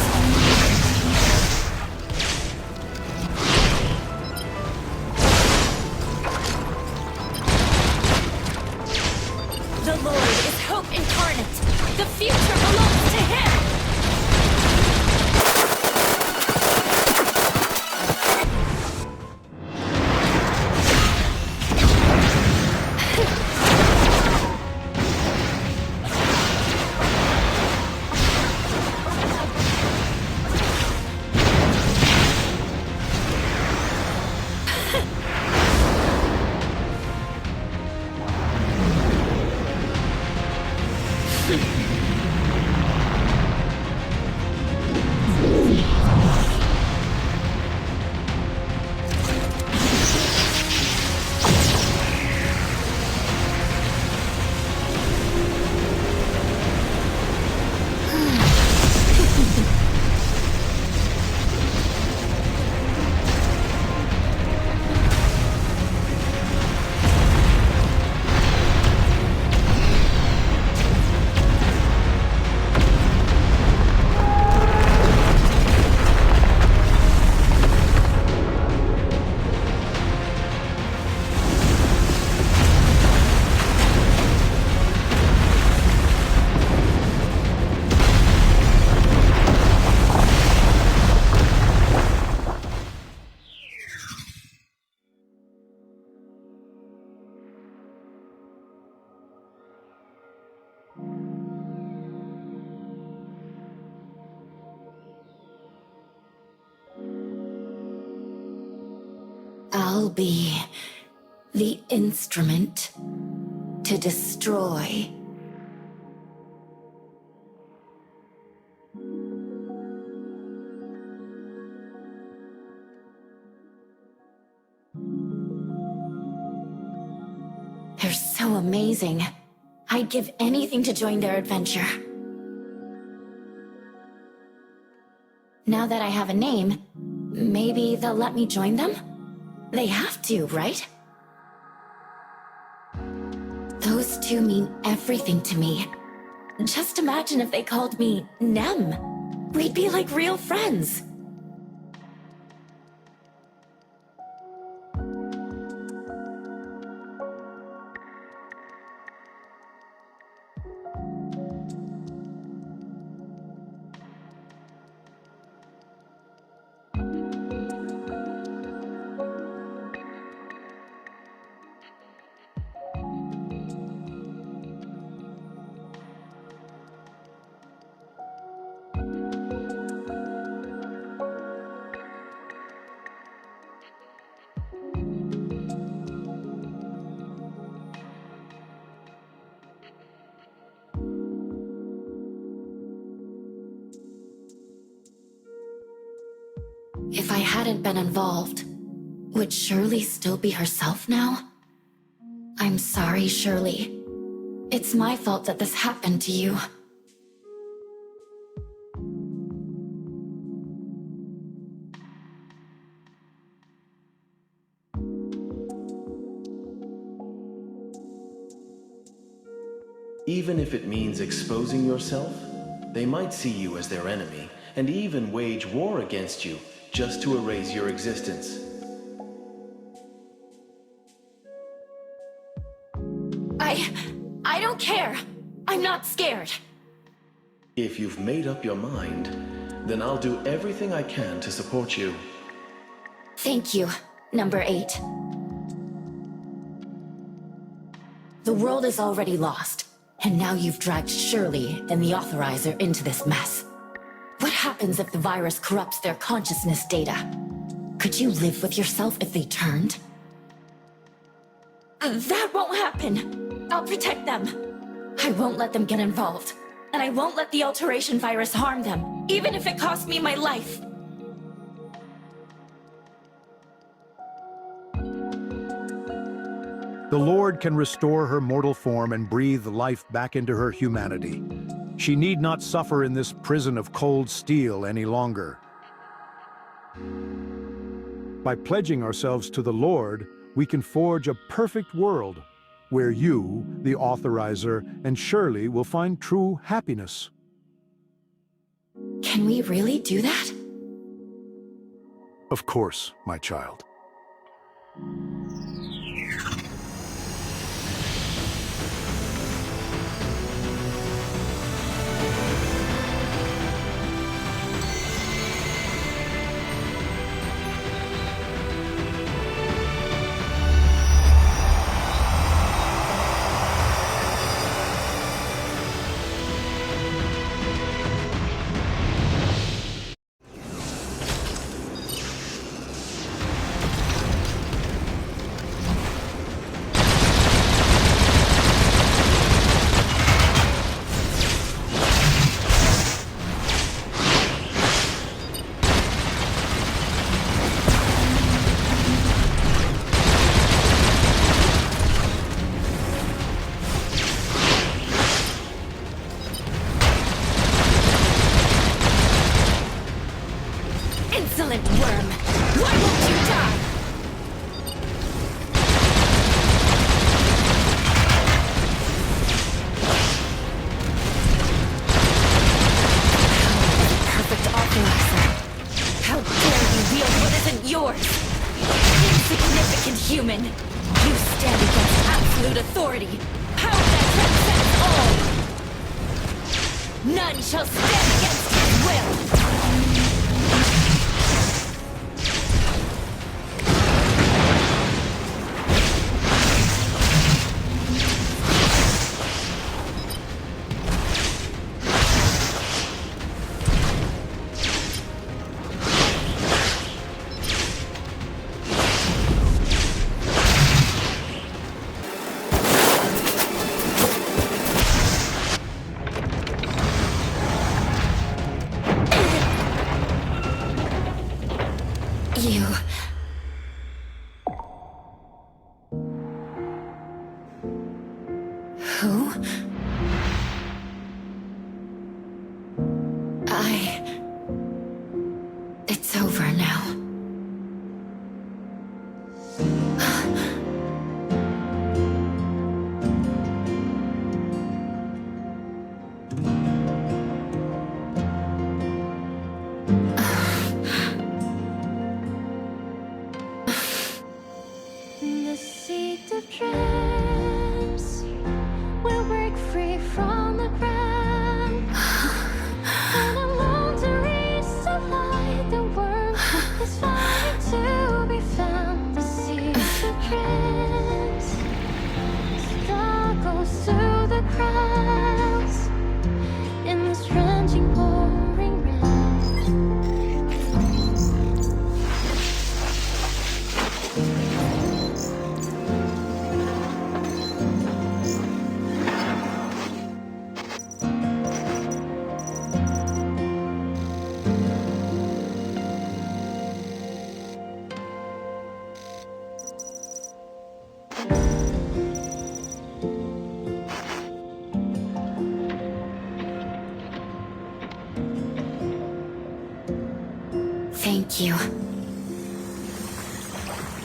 S14: The Lord is hope incarnate. The future belongs to him. I'll be the instrument to destroy. They're so amazing. I'd give anything to join their adventure. Now that I have a name, maybe they'll let me join them? They have to, right? Those two mean everything to me. Just imagine if they called me Nem. We'd be like real friends. If I hadn't been involved, would Shirley still be herself now? I'm sorry, Shirley. It's my fault that this happened to you.
S15: Even if it means exposing yourself, they might see you as their enemy and even wage war against you just to erase your existence.
S14: I don't care. I'm not scared.
S15: If you've made up your mind, then I'll do everything I can to support you.
S14: Thank you, number 8. The world is already lost, and now you've dragged Shirley and the Authorizer into this mess. What happens if the virus corrupts their consciousness data? Could you live with yourself if they turned? That won't happen. I'll protect them. I won't let them get involved. And I won't let the alteration virus harm them, even if it costs me my life.
S16: The Lord can restore her mortal form and breathe life back into her humanity. She need not suffer in this prison of cold steel any longer. By pledging ourselves to the Lord, we can forge a perfect world where you, the Authorizer, and Shirley will find true happiness.
S14: Can we really do that?
S16: Of course, my child.
S14: Insolent worm! Why won't you die? Perfect Authorizer! How dare you wield what isn't yours? Insignificant human! You stand against absolute authority! Power that transcends all! None shall stand against his will! You... Who? It's over now.
S17: The seed of dreams will break free from the ground. And along to reach the light, the world is fighting to be found. The seed of dreams struggles through the crowds in this drenching pouring rain.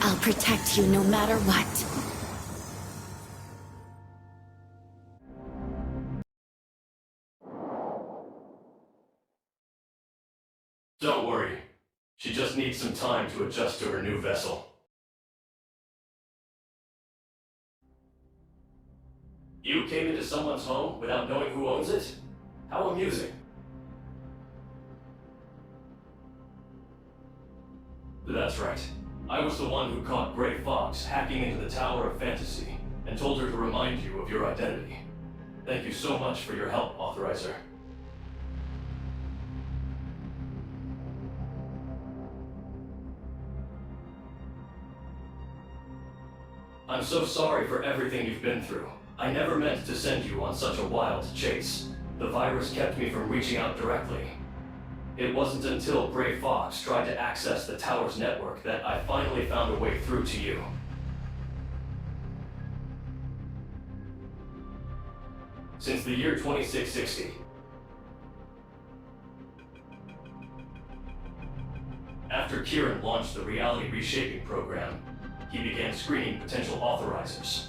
S14: I'll protect you no matter what.
S18: Don't worry. She just needs some time to adjust to her new vessel. You came into someone's home without knowing who owns it? How amusing. That's right. I was the one who caught Gray Fox hacking into the Tower of Fantasy and told her to remind you of your identity. Thank you so much for your help, Authorizer. I'm so sorry for everything you've been through. I never meant to send you on such a wild chase. The virus kept me from reaching out directly. It wasn't until Gray Fox tried to access the tower's network that I finally found a way through to you. Since the year 2660, after Kieran launched the reality reshaping program, he began screening potential authorizers.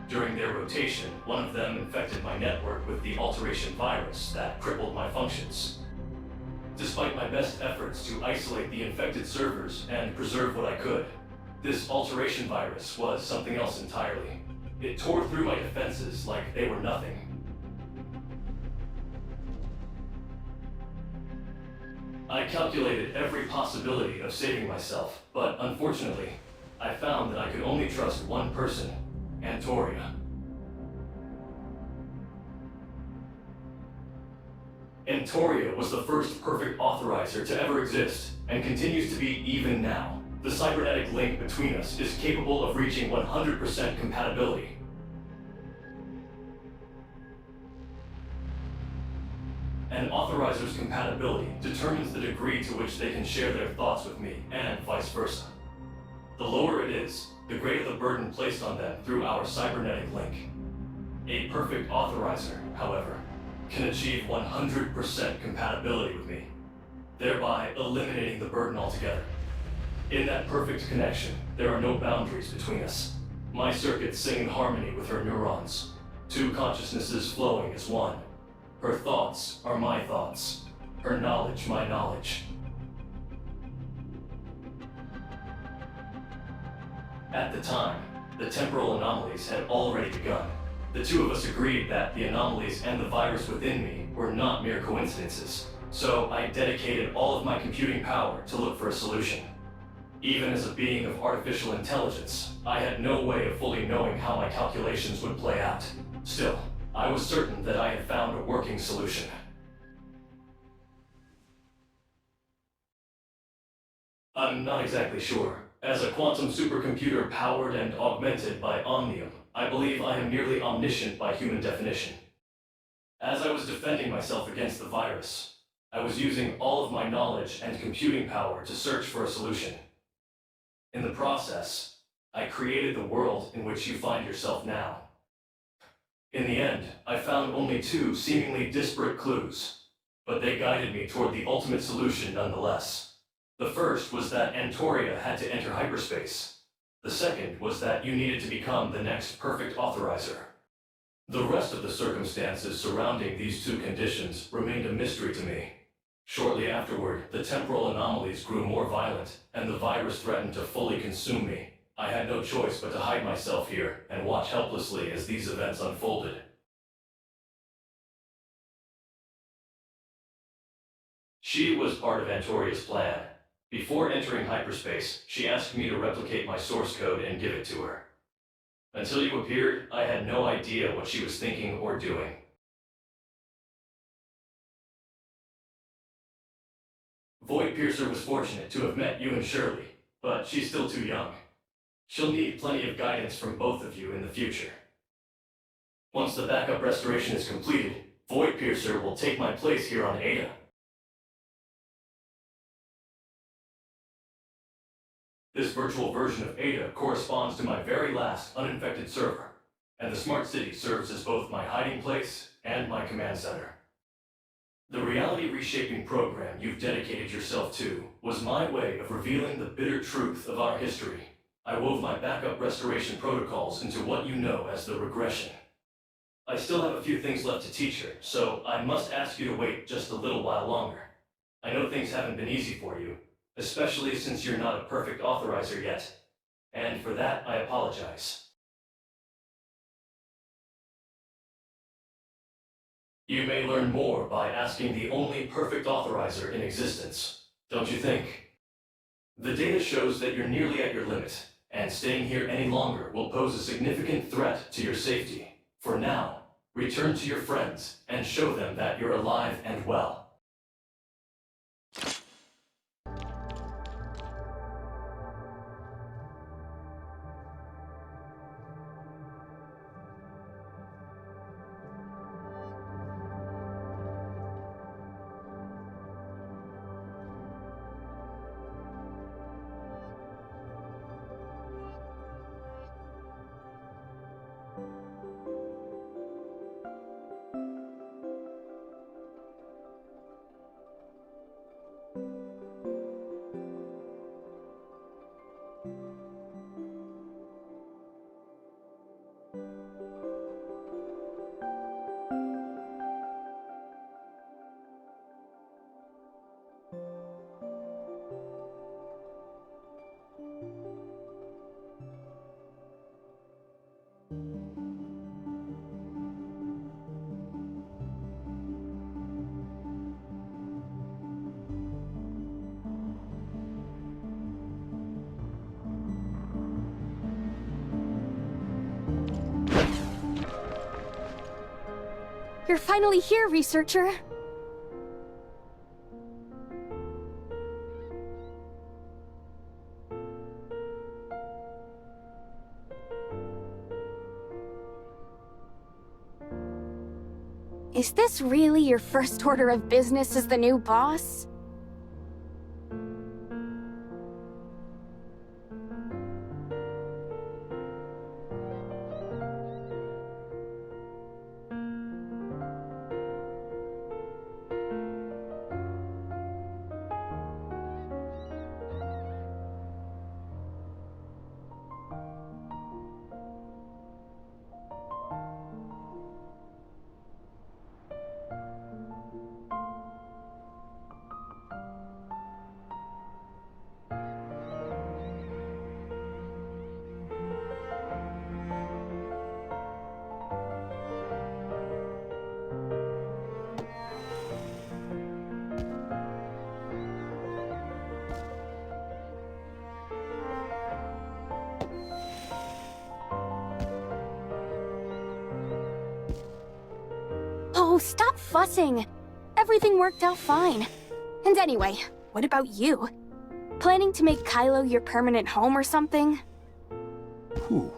S18: During their rotation, one of them infected my network with the alteration virus that crippled my functions. Despite my best efforts to isolate the infected servers and preserve what I could, this alteration virus was something else entirely. It tore through my defenses like they were nothing. I calculated every possibility of saving myself, but unfortunately, I found that I could only trust one person, Antoria. Antoria was the first perfect authorizer to ever exist, and continues to be even now. The cybernetic link between us is capable of reaching 100% compatibility. An authorizer's compatibility determines the degree to which they can share their thoughts with me, and vice versa. The lower it is, the greater the burden placed on them through our cybernetic link. A perfect authorizer, however, can achieve 100% compatibility with me, thereby eliminating the burden altogether. In that perfect connection, there are no boundaries between us. My circuits sing in harmony with her neurons, two consciousnesses flowing as one. Her thoughts are my thoughts, her knowledge my knowledge. At the time, the temporal anomalies had already begun. The two of us agreed that the anomalies and the virus within me were not mere coincidences, so I dedicated all of my computing power to look for a solution. Even as a being of artificial intelligence, I had no way of fully knowing how my calculations would play out. Still, I was certain that I had found a working solution. I'm not exactly sure. As a quantum supercomputer powered and augmented by Omnium, I believe I am nearly omniscient by human definition. As I was defending myself against the virus, I was using all of my knowledge and computing power to search for a solution. In the process, I created the world in which you find yourself now. In the end, I found only two seemingly disparate clues, but they guided me toward the ultimate solution nonetheless. The first was that Antoria had to enter hyperspace. The second was that you needed to become the next perfect authorizer. The rest of the circumstances surrounding these two conditions remained a mystery to me. Shortly afterward, the temporal anomalies grew more violent, and the virus threatened to fully consume me. I had no choice but to hide myself here and watch helplessly as these events unfolded. She was part of Antoria's plan. Before entering hyperspace, she asked me to replicate my source code and give it to her. Until you appeared, I had no idea what she was thinking or doing. Void Piercer was fortunate to have met you and Shirley, but she's still too young. She'll need plenty of guidance from both of you in the future. Once the backup restoration is completed, Void Piercer will take my place here on Ada. This virtual version of Ada corresponds to my very last uninfected server, and the Smart City serves as both my hiding place and my command center. The reality reshaping program you've dedicated yourself to was my way of revealing the bitter truth of our history. I wove my backup restoration protocols into what you know as the regression. I still have a few things left to teach her, so I must ask you to wait just a little while longer. I know things haven't been easy for you, especially since you're not a perfect authorizer yet. And for that, I apologize. You may learn more by asking the only perfect authorizer in existence, don't you think? The data shows that you're nearly at your limit, and staying here any longer will pose a significant threat to your safety. For now, return to your friends and show them that you're alive and well.
S2: You're finally here, researcher. Is this really your first order of business as the new boss? Oh, stop fussing. Everything worked out fine. And anyway, what about you? Planning to make Kylo your permanent home or something?
S16: Whew.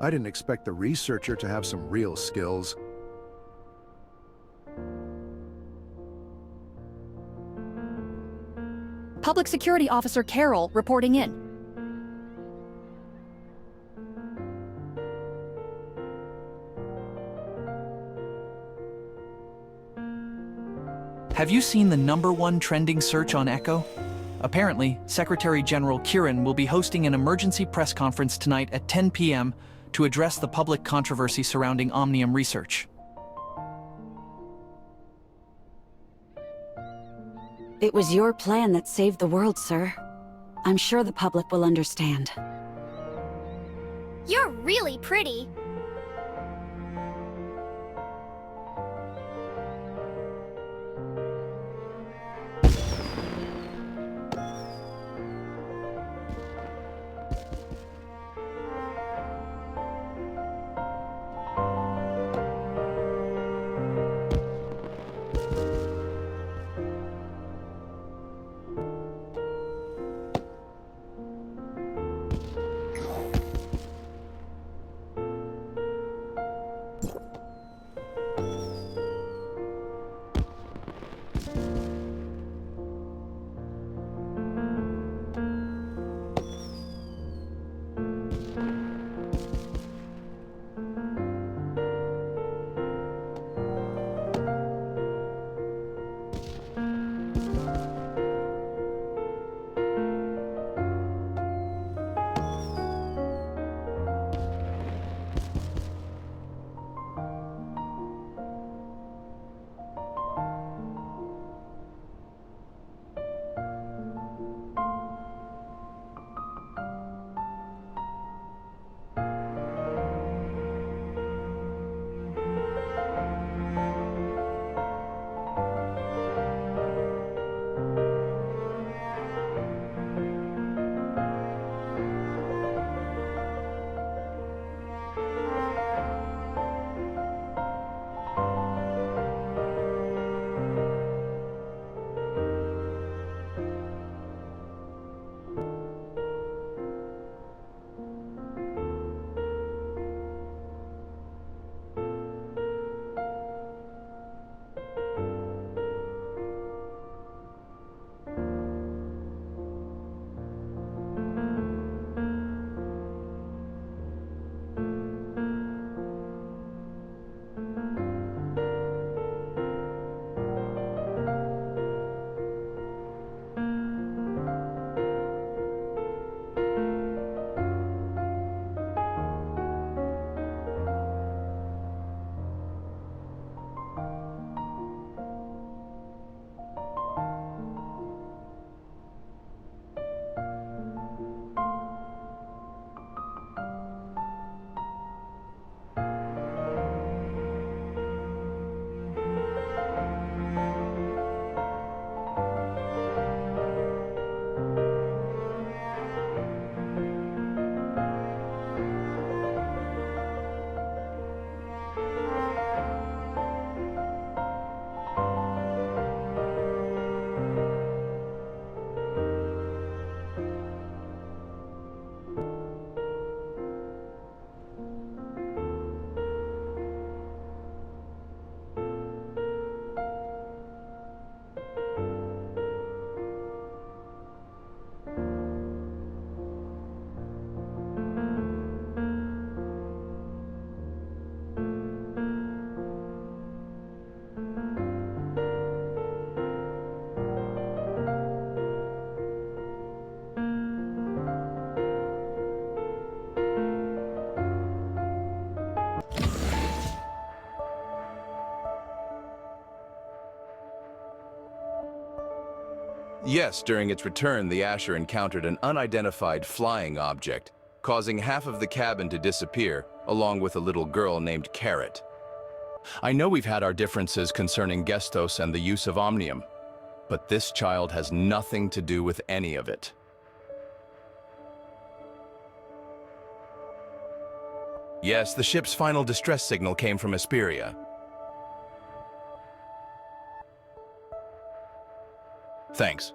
S16: I didn't expect the researcher to have some real skills.
S19: Public Security Officer Carol reporting in.
S20: Have you seen the #1 trending search on Echo? Apparently, Secretary General Kieran will be hosting an emergency press conference tonight at 10 p.m. to address the public controversy surrounding Omnium research.
S1: It was your plan that saved the world, sir. I'm sure the public will understand.
S2: You're really pretty.
S11: Yes, during its return, the Asher encountered an unidentified flying object, causing half of the cabin to disappear, along with a little girl named Carrot. I know we've had our differences concerning Gestos and the use of Omnium, but this child has nothing to do with any of it. Yes, the ship's final distress signal came from Asperia. Thanks.